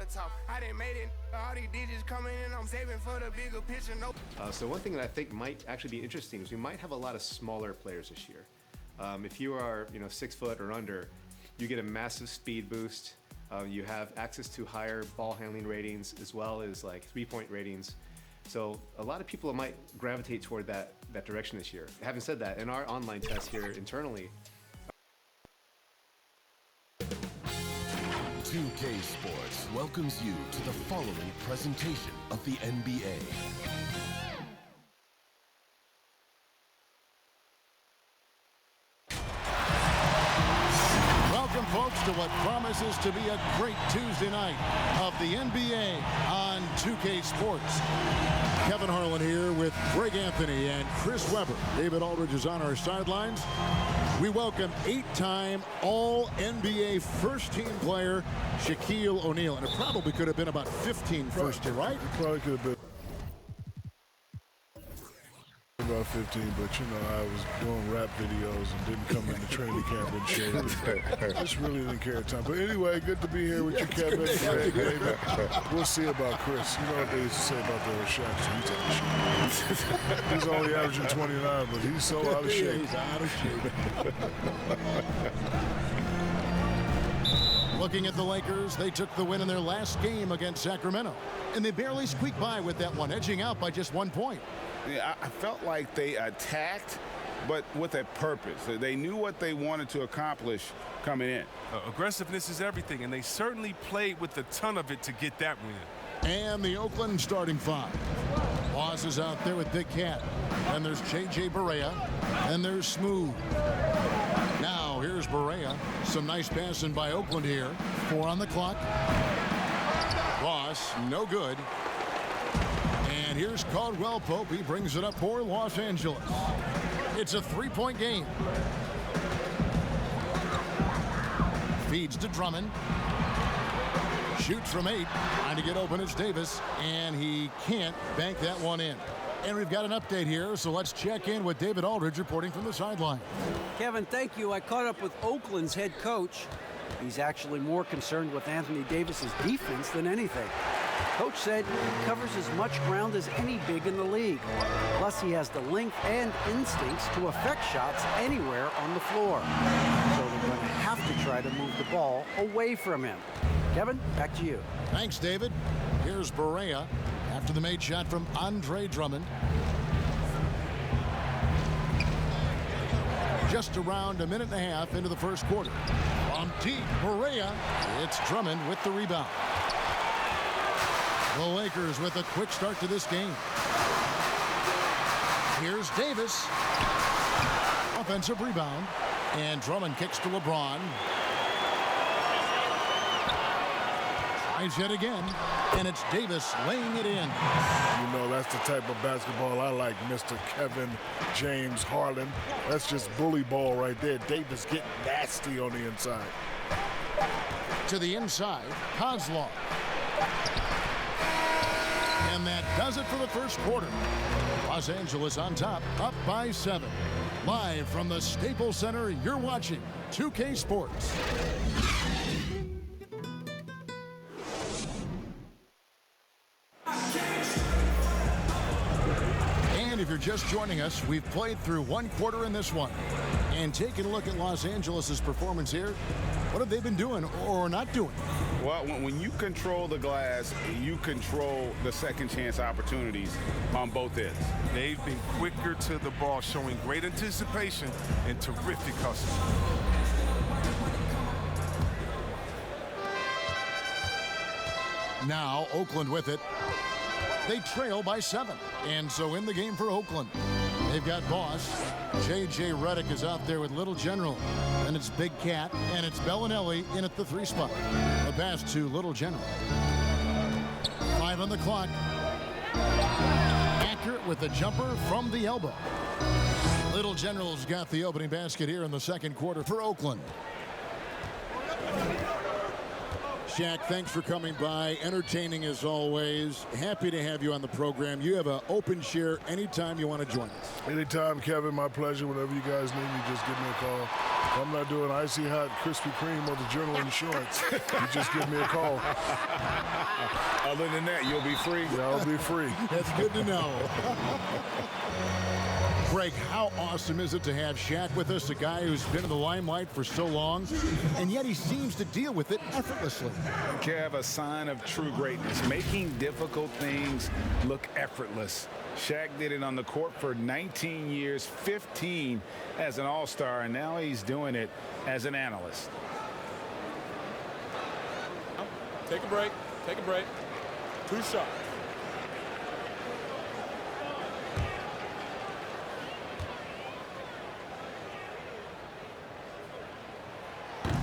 the top. I didn't made it. All these digits coming in, I'm saving for the bigger picture. No. So one thing that I think might actually be interesting is we might have a lot of smaller players this year. If you are, 6 foot or under, you get a massive speed boost. You have access to higher ball handling ratings as well as like 3-point ratings. So a lot of people might gravitate toward that direction this year. Having said that, in our online test here internally, 2K Sports welcomes you to the following presentation of the NBA. Welcome, folks, to what promises to be a great Tuesday night of the NBA on 2K Sports. Kevin Harlan here with Greg Anthony and Chris Webber. David Aldridge is on our sidelines. We welcome 8-time All-NBA first-team player Shaquille O'Neal. And it probably could have been about 15 first-team, right? It probably could have been about 15, but I was doing rap videos and didn't come into training camp in shape. Just really didn't care at the time. But anyway, good to be here with you, Kevin. Greg, David. We'll see about Chris. You know what they used to say about the Shaq, so he's out of shape. He's only averaging 29, but he's so out of shape. He's out of shape. Looking at the Lakers, they took the win in their last game against Sacramento. And they barely squeaked by with that one, edging out by just 1 point. Yeah, I felt like they attacked, but with a purpose. They knew what they wanted to accomplish coming in. Aggressiveness is everything, and they certainly played with a ton of it to get that win. And the Oakland starting five. Boss is out there with Big Cat. And there's JJ Barea. And there's Smooth. Now, here's Barea. Some nice passing by Oakland here. 4 on the clock. Ross, no good. And here's Caldwell Pope. He brings it up for Los Angeles. It's a 3-point game. Feeds to Drummond. Shoots from 8. Trying to get open. It's Davis. And he can't bank that one in. And we've got an update here, so let's check in with David Aldridge reporting from the sideline. Kevin, thank you. I caught up with Oakland's head coach. He's actually more concerned with Anthony Davis's defense than anything. Coach said he covers as much ground as any big in the league. Plus, he has the length and instincts to affect shots anywhere on the floor. So they're going to have to try to move the ball away from him. Kevin, back to you. Thanks, David. Here's Barea after the made shot from Andre Drummond. Just around a minute and a half into the first quarter. On deep, Barea. It's Drummond with the rebound. The Lakers with a quick start to this game. Here's Davis. Offensive rebound. And Drummond kicks to LeBron. Tries yet again. And it's Davis laying it in. That's the type of basketball I like, Mr. Kevin James Harlan. That's just bully ball right there. Davis getting nasty on the inside. To the inside, Kozlov. And that does it for the first quarter. Los Angeles on top, up by 7. Live from the Staples Center, you're watching 2K Sports. And if you're just joining us, we've played through 1 quarter in this one. And taking a look at Los Angeles' performance here, what have they been doing or not doing? Well, when you control the glass, you control the second chance opportunities on both ends. They've been quicker to the ball, showing great anticipation and terrific hustle. Now Oakland with it. They trail by 7. And so in the game for Oakland, they've got Boss. JJ Redick is out there with Little General. And it's Big Cat. And it's Belinelli in at the 3 spot. The pass to Little General. 5 on the clock. Accurate with the jumper from the elbow. Little General's got the opening basket here in the second quarter for Oakland. Shaq, thanks for coming by. Entertaining as always. Happy to have you on the program. You have an open share anytime you want to join us. Anytime, Kevin. My pleasure. Whenever you guys need me, just give me a call. If I'm not doing icy hot Krispy Kreme or the General Insurance, you just give me a call. Other than that, you'll be free. Y'all be free. That's good to know. Greg, how awesome is it to have Shaq with us, a guy who's been in the limelight for so long, and yet he seems to deal with it effortlessly. Kev, a sign of true greatness, making difficult things look effortless. Shaq did it on the court for 19 years, 15 as an all-star, and now he's doing it as an analyst. Take a break. Take a break. 2 shots.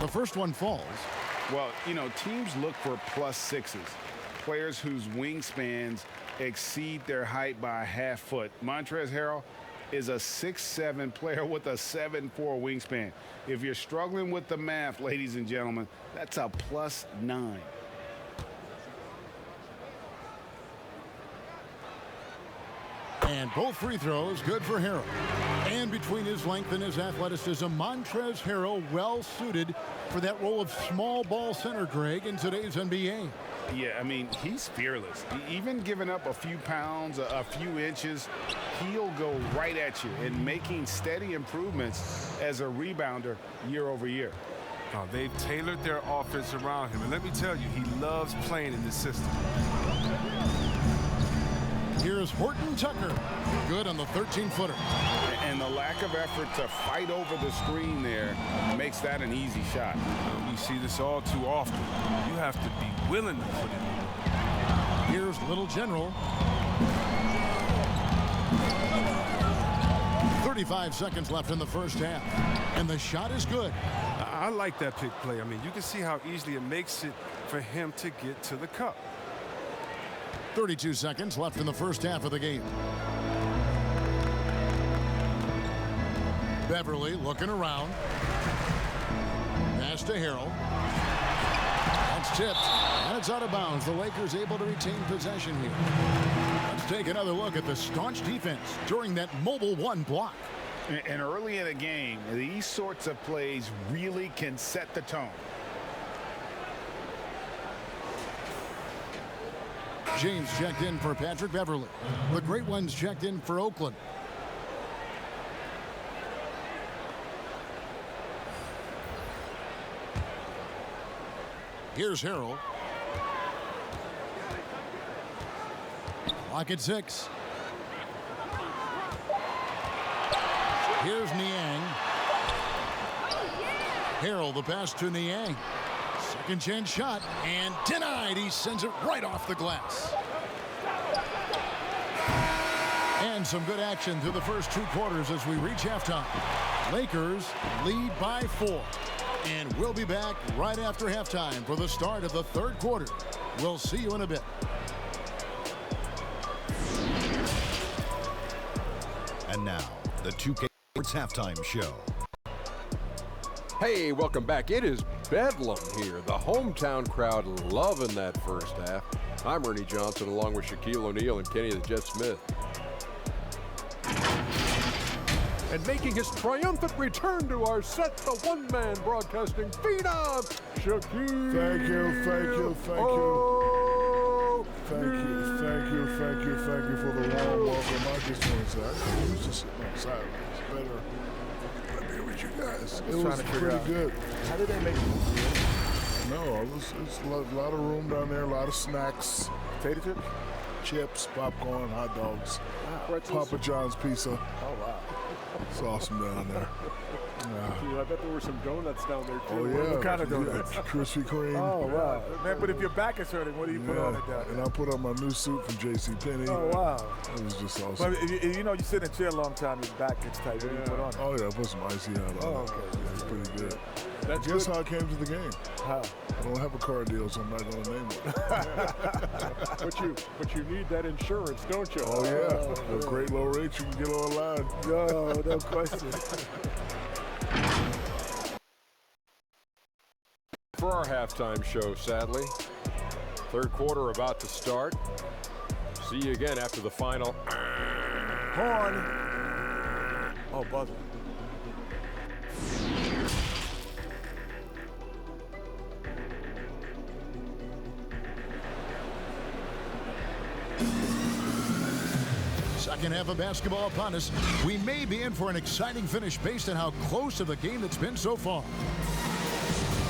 The first one falls. Well, you know, teams look for +6s, players whose wingspans exceed their height by a half foot. Montrezl Harrell is a 6'7" player with a 7'4" wingspan. If you're struggling with the math, ladies and gentlemen, that's a +9. And both free throws good for Harrell. And between his length and his athleticism, Montrezl Harrell well suited for that role of small ball center, Greg, in today's NBA. Yeah, I mean, he's fearless. Even giving up a few pounds, a few inches, he'll go right at you and making steady improvements as a rebounder year over year. Oh, they've tailored their offense around him. And let me tell you, he loves playing in this system. Here's Horton Tucker. Good on the 13-footer. And the lack of effort to fight over the screen there makes that an easy shot. We see this all too often. You have to be willing to put it in. Here's Little General. 35 seconds left in the first half. And the shot is good. I like that pick play. I mean, you can see how easily it makes it for him to get to the cup. 32 seconds left in the first half of the game. Beverly looking around. Pass to Harrell. That's tipped, and it's out of bounds. The Lakers able to retain possession here. Let's take another look at the staunch defense during that mobile one block. And early in a game, these sorts of plays really can set the tone. James checked in for Patrick Beverly. The great ones checked in for Oakland. Here's Harrell. Clock at 6. Here's Niang. Harrell, the pass to Niang. Second chance shot, and denied. He sends it right off the glass. And some good action through the first 2 quarters as we reach halftime. Lakers lead by 4. And we'll be back right after halftime for the start of the 3rd quarter. We'll see you in a bit. And now, the 2K Sports Halftime Show. Hey, welcome back. It is Bedlam here. The hometown crowd loving that first half. I'm Ernie Johnson along with Shaquille O'Neal and Kenny the Jet Smith. And making his triumphant return to our set, the one-man broadcasting phenom, Shaquille. Thank you, thank you, thank you. Thank you for the warm welcome. I just wanted to say, I used to sit outside. It's better. You guys. It was pretty good. How did they make it? No, it's a lot of room down there, a lot of snacks. Potato chips? Chips, popcorn, hot dogs, Papa John's pizza. Oh, wow. It's awesome down there. I bet there were some donuts down there, too. Oh, yeah. What kind of donuts? Krispy Kreme. Oh, wow. Man, but if your back is hurting, what do you put on it down there? And I put on my new suit from JCPenney. Oh, wow. It was just awesome. But you know, you sit in a chair a long time, your back gets tight. What do you put on it? Oh, yeah, I put some icy hot on. Oh, okay. Yeah, it's pretty good. That's Guess good. how I came to the game? How? I don't have a car deal, so I'm not going to name it. But you need that insurance, don't you? Oh, yeah. A great low rate you can get online. No question. For our halftime show, sadly. 3rd quarter about to start. See you again after the final. Horn. Oh, buzzer. Second half of basketball upon us. We may be in for an exciting finish based on how close to the game it's been so far.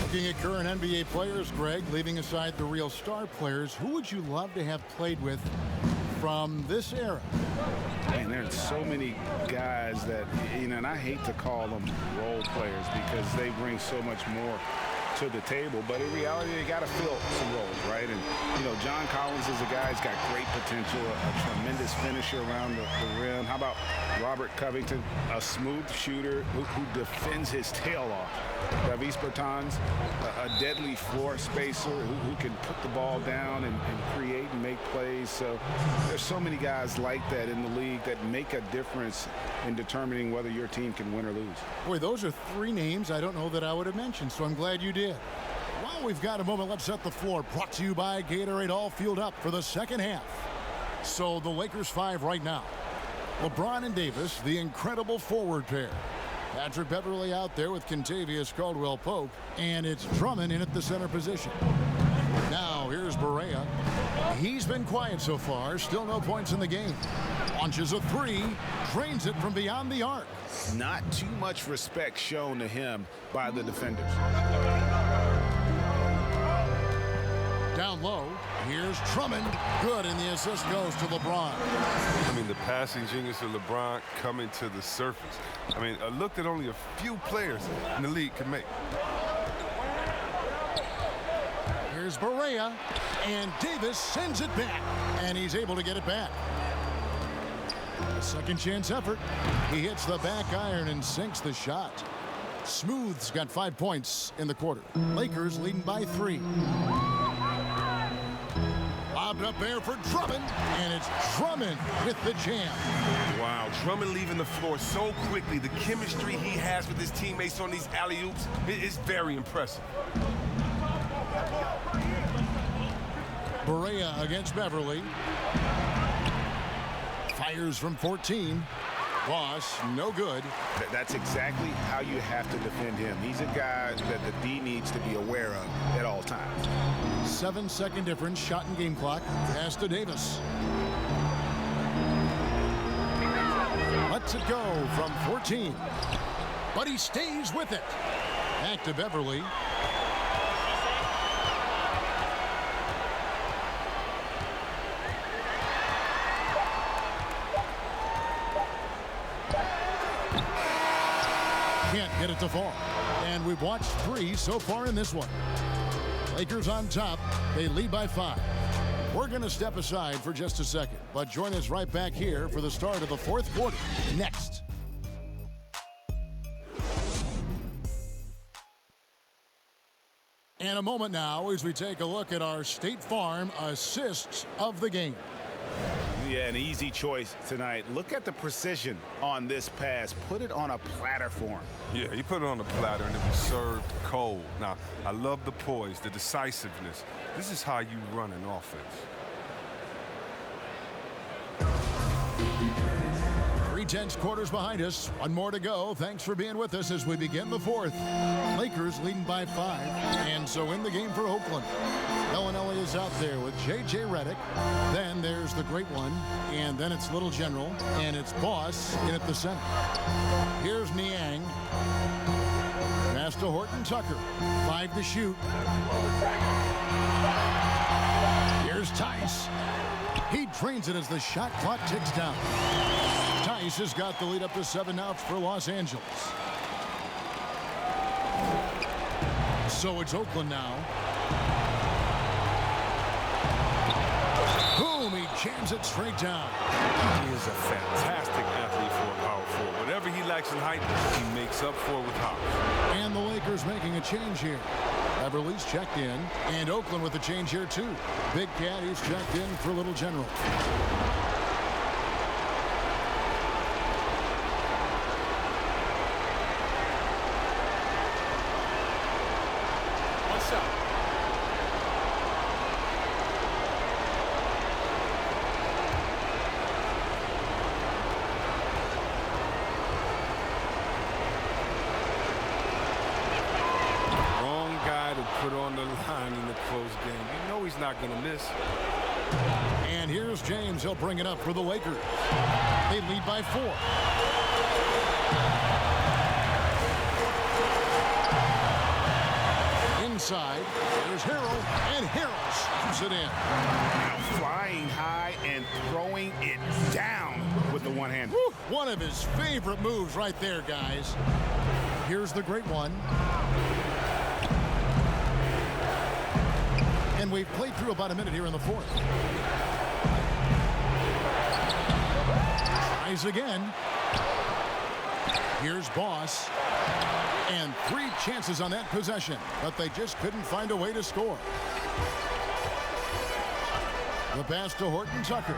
Looking at current NBA players, Greg, leaving aside the real star players, who would you love to have played with from this era? Man, there's so many guys that, and I hate to call them role players because they bring so much more to the table, but in reality, they got to fill some roles, right? And, John Collins is a guy who's got great potential, a tremendous finisher around the rim. How about Robert Covington, a smooth shooter who defends his tail off? Davis Bertans, a deadly floor spacer who can put the ball down and create and make plays. So there's so many guys like that in the league that make a difference in determining whether your team can win or lose. Boy, those are three names I don't know that I would have mentioned, so I'm glad you did. While we've got a moment, let's set the floor. Brought to you by Gatorade, all fueled up for the second half. So the Lakers 5 right now. LeBron and Davis, the incredible forward pair. Patrick Beverley out there with Kentavious Caldwell-Pope, and it's Drummond in at the center position. Now here's Barea. He's been quiet so far, still no points in the game. Launches a three, drains it from beyond the arc. Not too much respect shown to him by the defenders. Down low, here's Drummond. Good, and the assist goes to LeBron. I mean, the passing genius of LeBron coming to the surface. I mean, a look that only a few players in the league can make. Here's Barea, and Davis sends it back, and he's able to get it back. A second chance effort. He hits the back iron and sinks the shot. Smooth's got 5 points in the quarter. Lakers leading by 3. Lobbed up there for Drummond, and it's Drummond with the jam. Wow, Drummond leaving the floor so quickly. The chemistry he has with his teammates on these alley-oops is very impressive. Barea against Beverley. Fires from 14. Ross, no good. That's exactly how you have to defend him. He's a guy that the D needs to be aware of at all times. 7-second difference, shot and game clock. Pass to Davis. Lets it go from 14. But he stays with it. Back to Beverley. Can't get it to fall. And we've watched 3 so far in this one. Lakers on top. They lead by 5. We're going to step aside for just a second, but join us right back here for the start of the 4th quarter. Next. And a moment now as we take a look at our State Farm assists of the game. Yeah, an easy choice tonight. Look at the precision on this pass. Put it on a platter for him. Yeah, he put it on a platter and it was served cold. Now, I love the poise, the decisiveness. This is how you run an offense. 3/10 quarters behind us. One more to go. Thanks for being with us as we begin the 4th. Lakers leading by 5. And so in the game for Oakland. Belinelli is out there with JJ Redick. Then there's the great one. And then it's Little General. And it's Boss in at the center. Here's Niang. Pass to Horton Tucker. 5 to shoot. Here's Tice. He drains it as the shot clock ticks down. Tice has got the lead up to 7 outs for Los Angeles. So it's Oakland now. Boom, he jams it straight down. He is a fantastic athlete for a power forward. Whatever he lacks in height, he makes up for with hops. And the Lakers making a change here. Beverly's checked in, and Oakland with a change here too. Big Cat, he's checked in for Little General. Put on the line in the close game. You know he's not going to miss. And here's James. He'll bring it up for the Lakers. They lead by 4. Inside, there's Harrell, and Harrell shoots it in. Now flying high and throwing it down with the one hand. One of his favorite moves right there, guys. Here's the great one. And we've played through about a minute here in the 4th. Tries again. Here's Boss. And 3 chances on that possession, but they just couldn't find a way to score. The pass to Horton Tucker.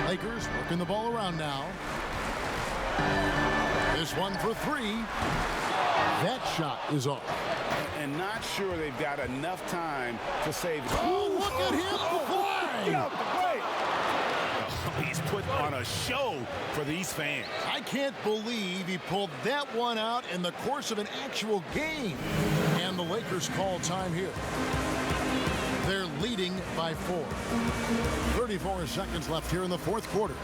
Lakers working the ball around now. This one for 3. That shot is off. And not sure they've got enough time to save it. Oh, look at him play! Get out the way! He's put on a show for these fans. I can't believe he pulled that one out in the course of an actual game. And the Lakers call time here. They're leading by 4. 34 seconds left here in the 4th quarter.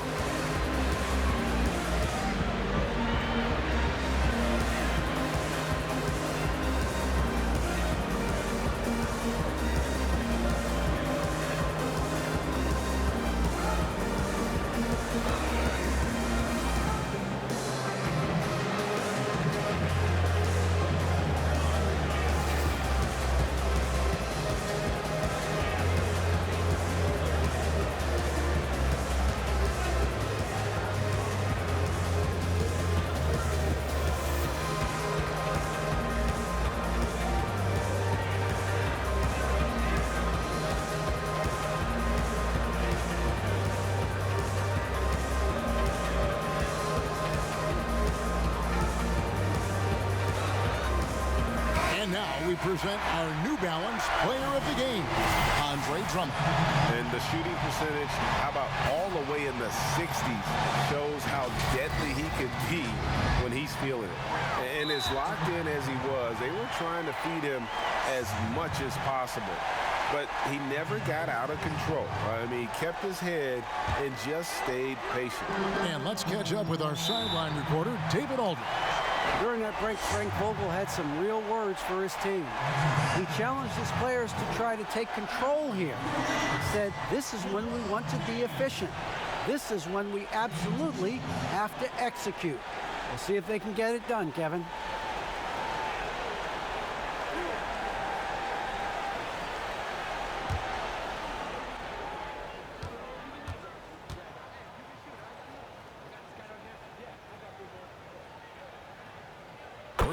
We present our New Balance Player of the Game, Andre Drummond. And the shooting percentage, how about all the way in the 60s, shows how deadly he could be when he's feeling it. And as locked in as he was, they were trying to feed him as much as possible. But he never got out of control. I mean, he kept his head and just stayed patient. And let's catch up with our sideline reporter, David Aldridge. During that break, Frank Vogel had some real words for his team. He challenged his players to try to take control here. He said, this is when we want to be efficient. This is when we absolutely have to execute. We'll see if they can get it done, Kevin.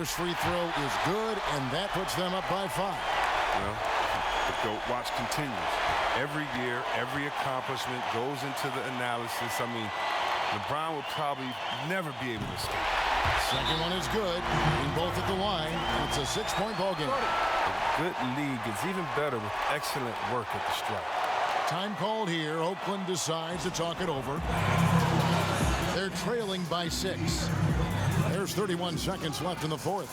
First free throw is good, and that puts them up by 5. Well, the GOAT watch continues. Every year, every accomplishment goes into the analysis. I mean, LeBron will probably never be able to escape. Second one is good. In both at the line. It's a 6-point ball game. A good league is even better with excellent work at the stripe. Time called here. Oakland decides to talk it over. They're trailing by 6. There's 31 seconds left in the 4th.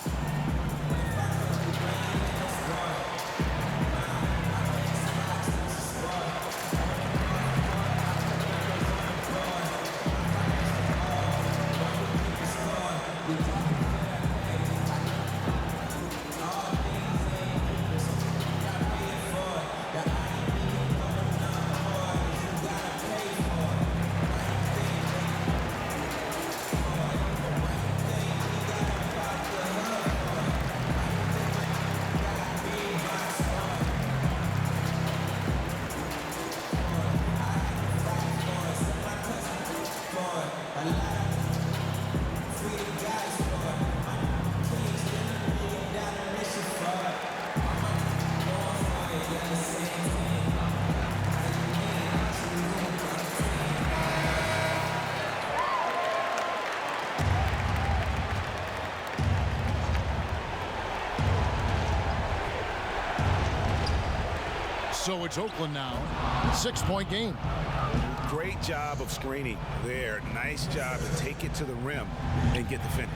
So it's Oakland now. 6-point game. Great job of screening there. Nice job to take it to the rim and get the finish.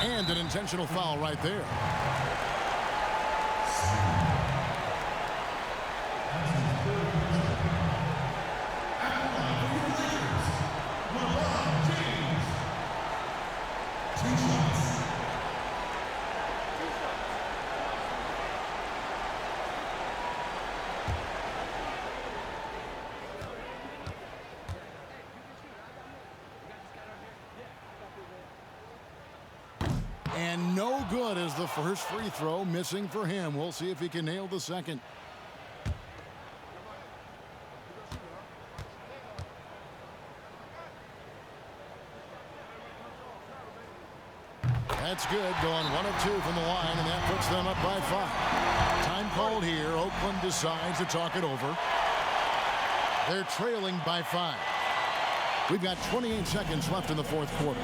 And an intentional foul right there. is the first free throw missing for him. We'll see if he can nail the second. That's good, going 1 of 2 from the line, and that puts them up by 5. Time called here. Oakland decides to talk it over. They're trailing by 5. We've got 28 seconds left in the fourth quarter.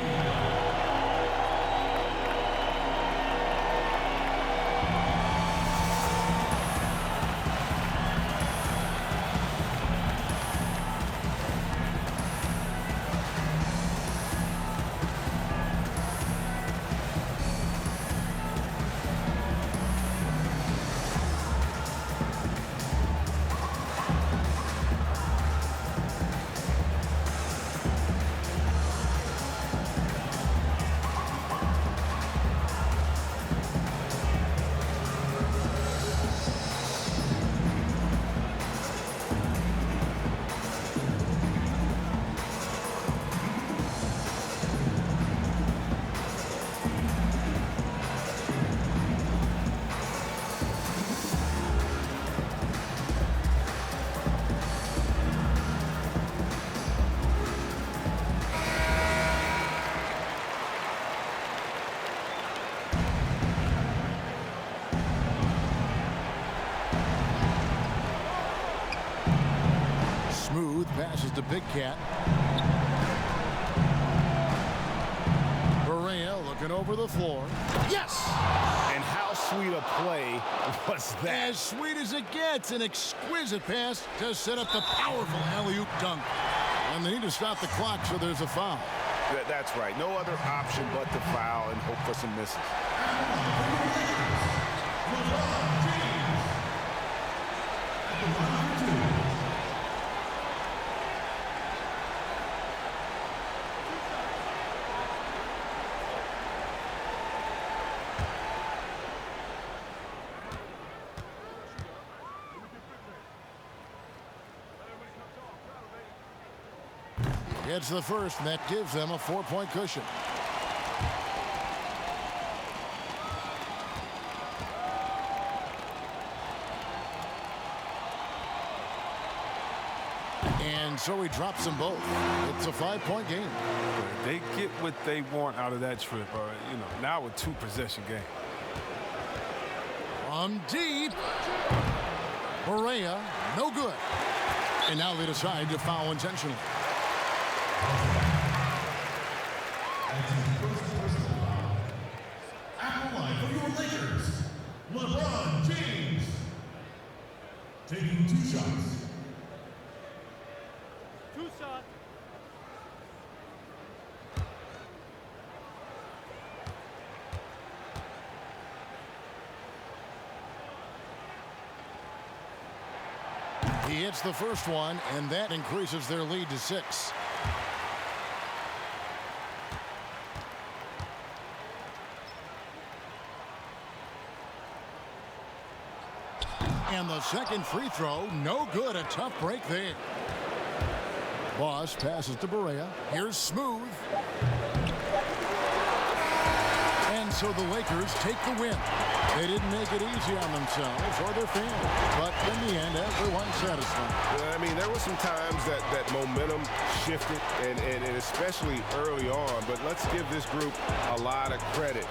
Passes to Big Cat. Barea looking over the floor. Yes! And how sweet a play was that? As sweet as it gets. An exquisite pass to set up the powerful alley-oop dunk. And they need to stop the clock, so there's a foul. That's right. No other option but to foul and hope for some misses. It's the first, and that gives them a 4-point cushion. And so he drops them both. It's a 5-point game. They get what they want out of that trip. Now a 2-possession game. From deep. Barea, no good. And now they decide to foul intentionally. At the line for your Lakers, LeBron James. Taking 2 shots. 2 shots. He hits the first one, and that increases their lead to 6. And the second free throw, no good. A tough break there. Boss passes to Barea. Here's Smooth. And so the Lakers take the win. They didn't make it easy on themselves or their fans, but in the end, everyone's satisfied. I mean, there were some times that momentum shifted, and especially early on, but let's give this group a lot of credit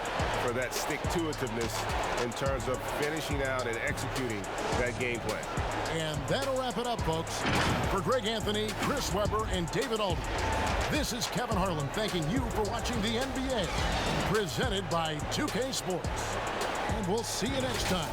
for that stick-to-itiveness in terms of finishing out and executing that game plan. And that'll wrap it up, folks. For Greg Anthony, Chris Webber, and David Aldridge, this is Kevin Harlan thanking you for watching the NBA, presented by 2K Sports. And we'll see you next time.